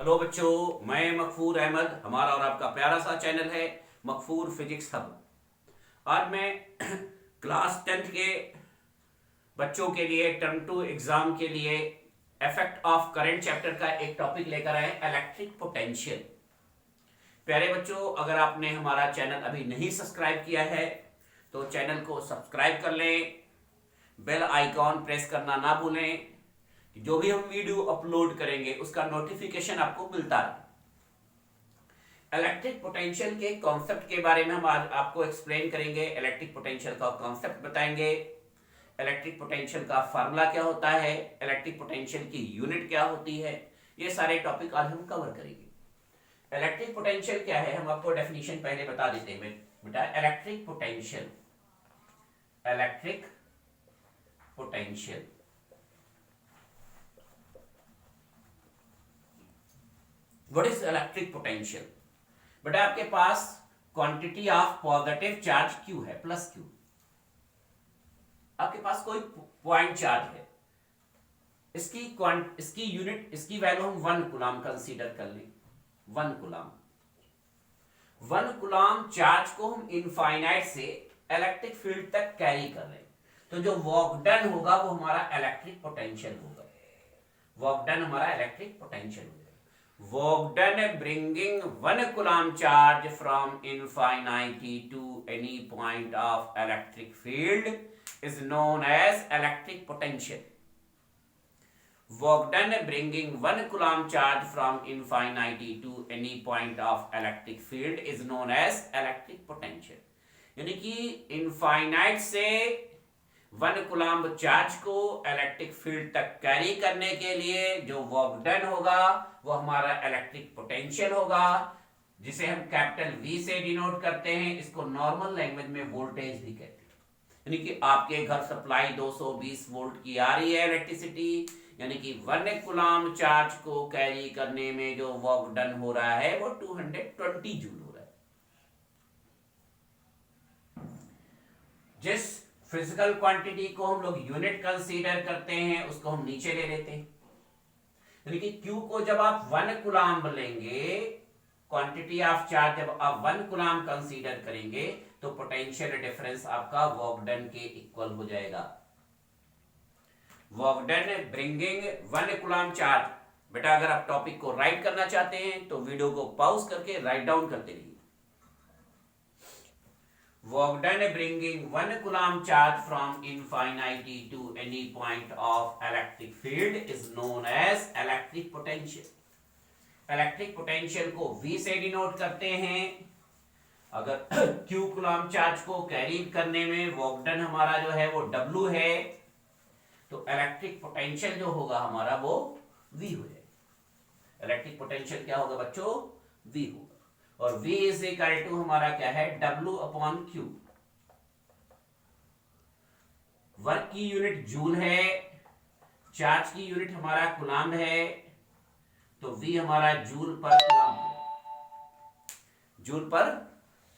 Hello बच्चों, मैं मकफूर अहमद। हमारा और आपका प्यारा सा चैनल है मकफूर फिजिक्स हब। आज मैं क्लास 10th के बच्चों के लिए टर्म टू एग्जाम के लिए इफेक्ट ऑफ करंट चैप्टर का एक टॉपिक लेकर आए, इलेक्ट्रिक पोटेंशियल। प्यारे बच्चों, अगर आपने हमारा चैनल अभी नहीं सब्सक्राइब किया है तो चैनल को सब्सक्राइब कर लें, बेल आइकॉन प्रेस करना ना भूलें। जो भी हम वीडियो अपलोड करेंगे उसका नोटिफिकेशन आपको मिलता रहे। इलेक्ट्रिक पोटेंशियल के कॉन्सेप्ट के बारे में हम आज आपको एक्सप्लेन करेंगे। इलेक्ट्रिक पोटेंशियल का कॉन्सेप्ट बताएंगे, इलेक्ट्रिक पोटेंशियल का फार्मूला क्या होता है, इलेक्ट्रिक पोटेंशियल की यूनिट क्या होती है, ये सारे टॉपिक आज हम कवर करेंगे। इलेक्ट्रिक पोटेंशियल क्या है, हम आपको डेफिनेशन पहले बता देते हैं बेटा। Electric potential, electric potential what is electric potential. बेटा आपके पास quantity of positive charge Q है, प्लस Q। आपके पास कोई पॉइंट चार्ज है, इसकी यूनिट, इसकी वैल्यू हम 1 कूलम कंसीडर कर लें। 1 कूलम, 1 कूलम चार्ज को हम इनफाइनाइट से इलेक्ट्रिक फील्ड तक कैरी कर रहे हैं, तो जो वर्क डन होगा वो हमारा इलेक्ट्रिक पोटेंशियल होगा। वर्क डन हमारा इलेक्ट्रिक पोटेंशियल होगा। Work done bringing 1 coulomb charge from infinity to any point of electric field is known as electric potential. Work done bringing 1 coulomb charge from infinity to any point of electric field is known as electric potential. यानी कि infinite से 1 coulomb charge को electric field तक carry करने के लिए जो work done होगा वो हमारा इलेक्ट्रिक पोटेंशियल होगा, जिसे हम कैपिटल V से डिनोट करते हैं। इसको नॉर्मल लैंग्वेज में वोल्टेज भी कहते हैं। यानी कि आपके घर सप्लाई 220 वोल्ट की आ रही है इलेक्ट्रिसिटी, यानी कि 1 कूलम्ब चार्ज को कैरी करने में जो वर्क डन हो रहा है वो 220 जूल हो रहा है। जिस फिजिकल क्वांटिटी को हम लोग यूनिट कंसीडर करते हैं उसको हम नीचे ले लेते हैं। यानी कि Q को जब आप 1 कूलम्ब लेंगे, क्वांटिटी ऑफ चार्ज जब आप 1 कूलम्ब कंसीडर करेंगे तो पोटेंशियल डिफरेंस आपका वर्क डन के इक्वल हो जाएगा। Work done bringing 1 coulomb charge. बेटा अगर आप टॉपिक को राइट करना चाहते हैं तो वीडियो को पॉज करके राइट डाउन करते रहिए। Work done bringing 1 coulomb charge from infinity to any point of electric field is known as electric potential. Electric potential को V से डिनोट करते हैं। अगर Q कूलम्ब चार्ज को कैरी करने में वर्क डन हमारा जो है वो W है, तो इलेक्ट्रिक पोटेंशियल जो होगा हमारा वो V हो जाएगा। इलेक्ट्रिक पोटेंशियल क्या होगा बच्चों? V होगा। और V इज इक्वल टू हमारा क्या है? W upon Q। वर्क की यूनिट जूल है, चार्ज की यूनिट हमारा कूलम्ब है, तो V हमारा जूल पर कूलम्ब है। जूल पर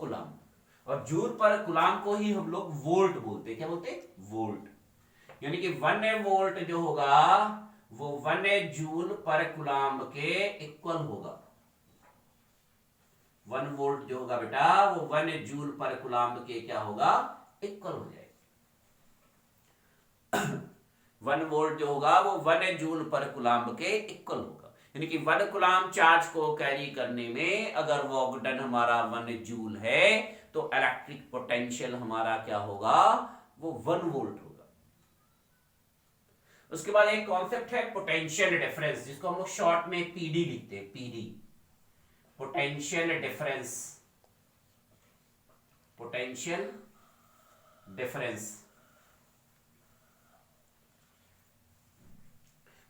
कूलम्ब, और जूल पर कूलम्ब को ही हम लोग वोल्ट बोलते हैं। क्या बोलते हैं? वोल्ट। यानी कि 1 वोल्ट जो होगा वो 1 जूल पर कूलम्ब के इक्वल होगा। 1 वोल्ट जो होगा बेटा वो 1 जूल पर कूलम्ब के क्या होगा? इक्वल हो जाएगा। 1 वोल्ट जो होगा वो 1 जूल पर कूलम्ब के इक्वल होगा। यानी कि 1 कूलम्ब चार्ज को कैरी करने में अगर वर्क डन हमारा 1 जूल है तो इलेक्ट्रिक पोटेंशियल हमारा क्या होगा? वो 1 वोल्ट होगा। उसके बाद एक कॉन्सेप्ट है पोटेंशियल डिफरेंस, जिसको हम लोग शॉर्ट में पीडी लिखते हैं। PD, potential difference. Potential difference,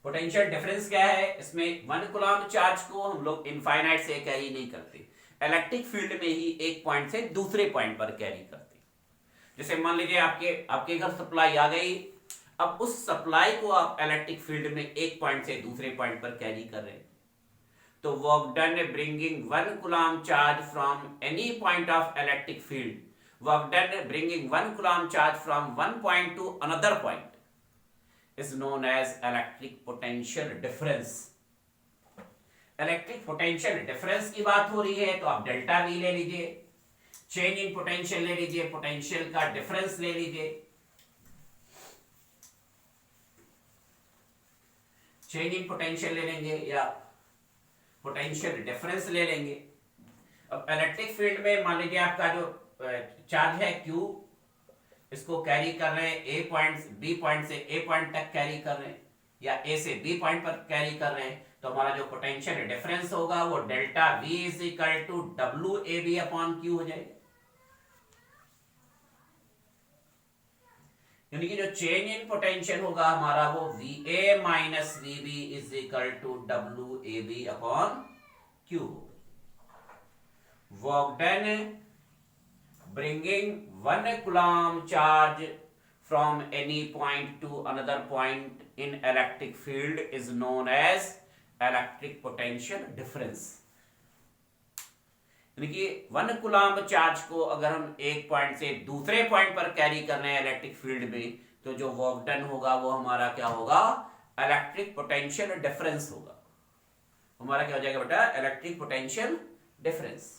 potential difference क्या है? इसमें 1 कूलम्ब चार्ज को हम लोग इनफाइनाइट से कैरी नहीं करते, इलेक्ट्रिक फील्ड में ही एक पॉइंट से दूसरे पॉइंट पर कैरी करते। जैसे मान लीजिए आपके घर सप्लाई आ गई, अब उस सप्लाई को आप इलेक्ट्रिक फील्ड में एक पॉइंट से दूसरे पॉइंट पर कैरी कर रहे हैं, तो work done bringing 1 coulomb charge from any point of electric field, work done bringing 1 coulomb charge from 1 point two another point is known as electric potential difference. Electric potential difference की बात हो रही है तो आप डेल्टा वी ले लीजिए, change in potential ले लीजिए, पोटेंशियल का डिफरेंस ले लीजिए, चेंज इन पोटेंशियल ले लेंगे या पोटेंशियल डिफरेंस ले लेंगे। अब इलेक्ट्रिक फील्ड में मान लीजिए आपका जो चार्ज है Q, इसको कैरी कर रहे हैं ए पॉइंट, बी पॉइंट से ए पॉइंट तक कैरी कर रहे हैं या ए से बी पॉइंट पर कैरी कर रहे हैं, तो हमारा जो पोटेंशियल डिफरेंस होगा वो delta V is equal to W A B upon Q हो जाएगा। यानी कि जो चेंज इन पोटेंशियल होगा हमारा वो VA minus VB is equal to W A B upon Q. Work done bringing 1 coulomb charge from any point to another point in electric field is known as electric potential difference। यानी कि 1 coulomb charge को अगर हम एक point से दूसरे point पर carry कर रहे हैं इलेक्ट्रिक फील्ड में, तो जो वर्क डन होगा वो हमारा क्या होगा, इलेक्ट्रिक पोटेंशियल डिफरेंस होगा। हमारा क्या हो जाएगा बेटा, इलेक्ट्रिक पोटेंशियल डिफरेंस।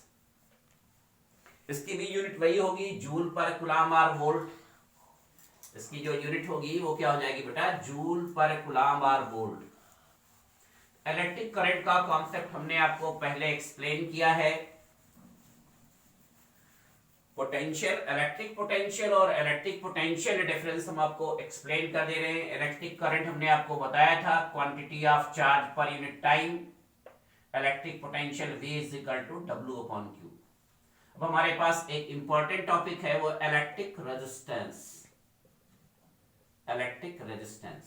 इसकी भी यूनिट वही होगी, joule per coulomb are volt. इसकी जो यूनिट होगी वो क्या हो जाएगी बेटा, joule per coulomb are volt. Electric current का कॉन्सेप्ट हमने आपको पहले एक्सप्लेन किया है। पोटेंशियल, इलेक्ट्रिक पोटेंशियल और इलेक्ट्रिक पोटेंशियल डिफरेंस हम आपको एक्सप्लेन कर दे रहे हैं। इलेक्ट्रिक करंट हमने आपको बताया था quantity of charge per unit time, electric potential V is equal to W upon Q। अब हमारे पास एक इंपॉर्टेंट टॉपिक है वो electric resistance. Electric resistance,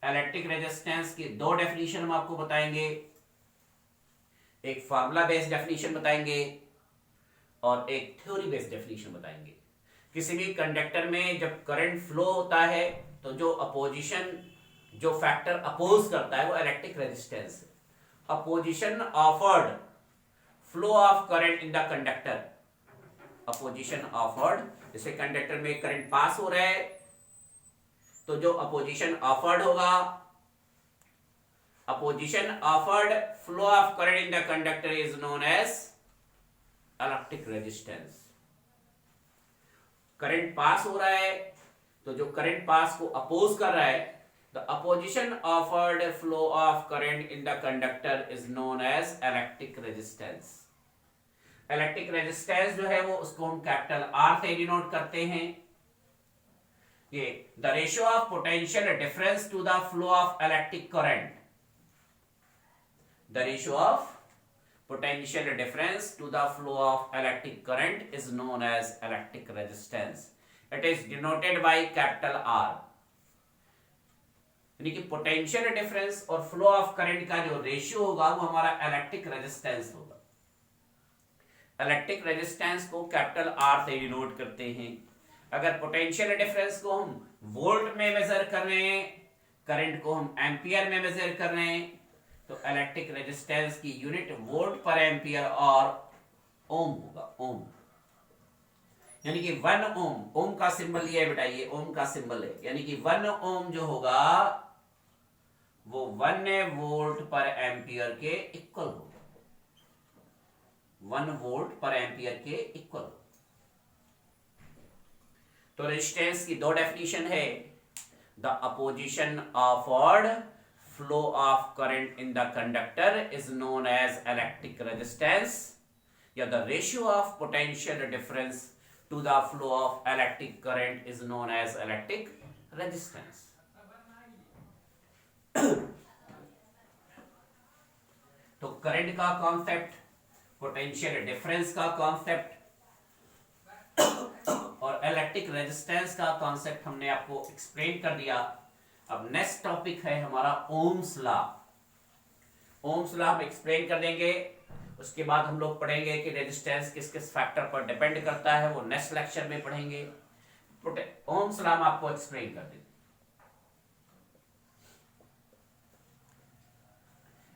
electric resistance की दो डेफिनेशन हम आपको बताएंगे, एक फार्मूला बेस्ड डेफिनेशन बताएंगे और एक थ्योरी बेस्ड डेफिनेशन बताएंगे। किसी भी कंडक्टर में जब करंट फ्लो होता है तो जो अपोजिशन, जो फैक्टर अपोज करता है वो इलेक्ट्रिक रेजिस्टेंस है। Opposition offered flow of current in the conductor, opposition offered, जैसे कंडक्टर में करंट पास हो रहा है तो जो अपोजिशन ऑफर्ड होगा, opposition offered flow of current in the conductor is known as electric resistance. Current pass हो रहा है तो जो करंट पास को अपोज कर रहा है, the opposition offered flow of current in the conductor is known as electric resistance. Electric resistance जो है वो उसको हम कैपिटल R से डिनोट करते हैं। ये the ratio of potential difference to the flow of electric current, the ratio of potential difference to the flow of electric current is known as electric resistance. It is denoted by capital R। यानी कि potential difference और flow of current का जो ratio होगा वो हमारा electric resistance होगा। Electric resistance को कैपिटल R से डिनोट करते हैं। अगर पोटेंशियल डिफरेंस को हम वोल्ट में मेजर कर रहे हैं, करंट को हम एम्पियर में मेजर कर रहे हैं, तो इलेक्ट्रिक रेजिस्टेंस की यूनिट वोल्ट पर एम्पियर और ओम होगा, ओम। यानी कि 1 ओम, ओम का सिंबल ये है बेटा, ये ओम का सिंबल है, यानी कि 1 ओम जो होगा वो 1 वोल्ट पर एम्पियर के इक्वल होगा, 1 वोल्ट पर एम्पियर के इक्वल। तो रेजिस्टेंस की दो डेफिनेशन है, the opposition offered flow of current in the conductor is known as electric resistance, या the ratio of potential difference to the flow of electric current is known as electric resistance। तो current का concept, potential difference का concept और electric resistance का concept हमने आपको explain कर दिया। अब नेक्स्ट टॉपिक है हमारा ओम्स लॉ। ओम्स लॉ हम एक्सप्लेन कर देंगे, उसके बाद हम लोग पढ़ेंगे कि रेजिस्टेंस किस किस फैक्टर पर डिपेंड करता है, वो नेक्स्ट लेक्चर में पढ़ेंगे। ओम्स लॉ हम आपको एक्सप्लेन कर देंगे।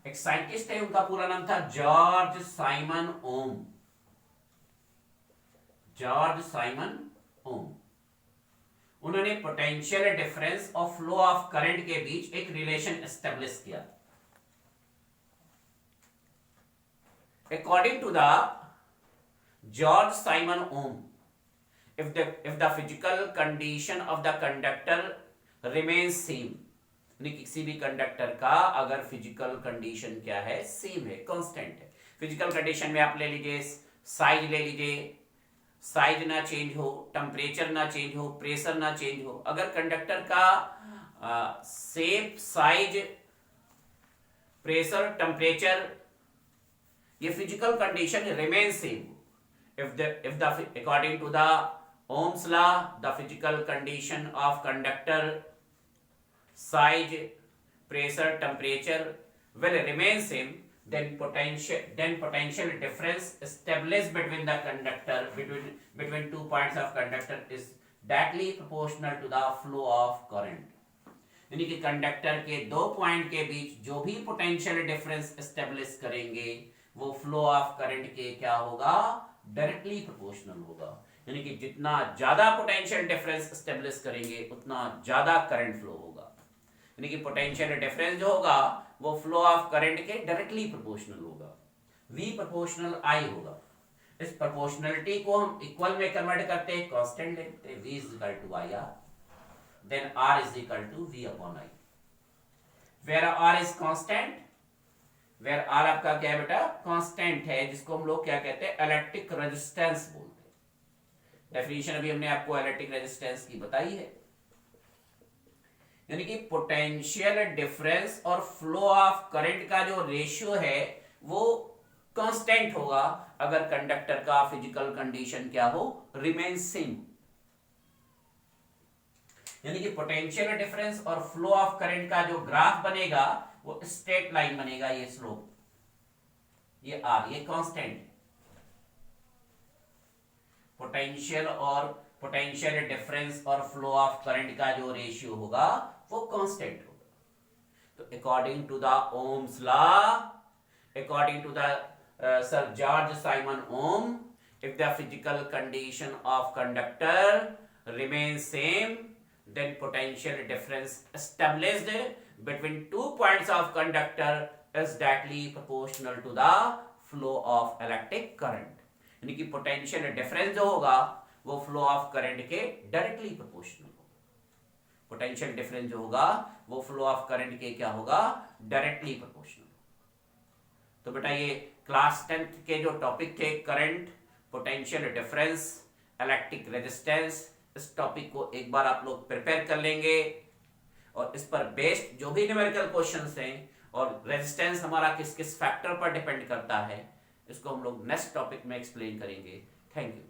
एक साइंटिस्ट है, उनका पूरा नाम था जॉर्ज साइमन ओम, जॉर्ज साइमन ओम। उन्होंने पोटेंशियल डिफरेंस और फ्लो ऑफ करंट के बीच एक रिलेशन एस्टेब्लिश किया। according to the George Simon Ohm, if the physical condition of the conductor remains same, यानी किसी भी कंडक्टर का अगर फिजिकल कंडीशन क्या है, सेम है, कांस्टेंट है। फिजिकल कंडीशन में आप ले लीजिए, साइज ले लीजिए, साइज ना चेंज हो, टेम्परेचर ना चेंज हो, प्रेशर ना चेंज हो। अगर कंडक्टर का शेप, साइज, प्रेशर, टेम्परेचर, ये physical condition remain same, if the according to the Ohm's law, the physical condition of conductor, size, pressure, temperature will remain same, then potential difference established between the conductor, between 2 points of conductor is directly proportional to the flow of current। यानी कि conductor के 2 point के बीच जो भी potential difference establish करेंगे वो flow of current के क्या होगा, डायरेक्टली प्रोपोर्शनल होगा। यानी कि जितना ज्यादा पोटेंशियल डिफरेंस एस्टेब्लिश करेंगे उतना ज्यादा करंट फ्लो होगा। यानी कि पोटेंशियल डिफरेंस जो होगा वो फ्लो ऑफ करंट के डायरेक्टली प्रोपोर्शनल होगा। V प्रोपोर्शनल I होगा। इस प्रोपोर्शनलिटी को हम इक्वल में कन्वर्ट करते हैं, कांस्टेंट लेते हैं, V is equal to IR, then R is equal to V upon I, where R is constant, where R आपका क्या है बेटा, कांस्टेंट है, जिसको हम लोग क्या कहते हैं, इलेक्ट्रिक रेजिस्टेंस बोलते हैं। डेफिनेशन अभी हमने आपको इलेक्ट्रिक रेजिस्टेंस की बताई है। यानी कि पोटेंशियल डिफरेंस और फ्लो ऑफ करंट का जो रेशियो है वो कांस्टेंट होगा अगर कंडक्टर का फिजिकल कंडीशन क्या हो, रिमेन सेम। यानी कि पोटेंशियल डिफरेंस और फ्लो ऑफ करंट का जो ग्राफ बनेगा वो स्ट्रेट लाइन बनेगा, ये स्लोप, ये R, ये कांस्टेंट। पोटेंशियल डिफरेंस और फ्लो ऑफ करंट का जो रेशियो होगा वो कांस्टेंट होगा। तो according to the Ohm's law, according to the sir George Simon Ohm, if the physical condition of conductor remain same, then potential difference established between 2 points of conductor is directly proportional to the flow of electric current। यानी कि potential difference जो होगा वो flow of current के directly proportional होगा। Potential difference जो होगा वो फ्लो ऑफ करंट के क्या होगा, डायरेक्टली प्रोपोर्शनल। तो बेटा ये क्लास 10th के जो टॉपिक थे, current, potential difference, electric resistance, इस टॉपिक को एक बार आप लोग प्रिपेयर कर लेंगे और इस पर बेस्ड जो भी न्यूमेरिकल क्वेश्चंस हैं और रेजिस्टेंस हमारा किस किस फैक्टर पर डिपेंड करता है, इसको हम लोग नेक्स्ट टॉपिक में एक्सप्लेन करेंगे। Thank you.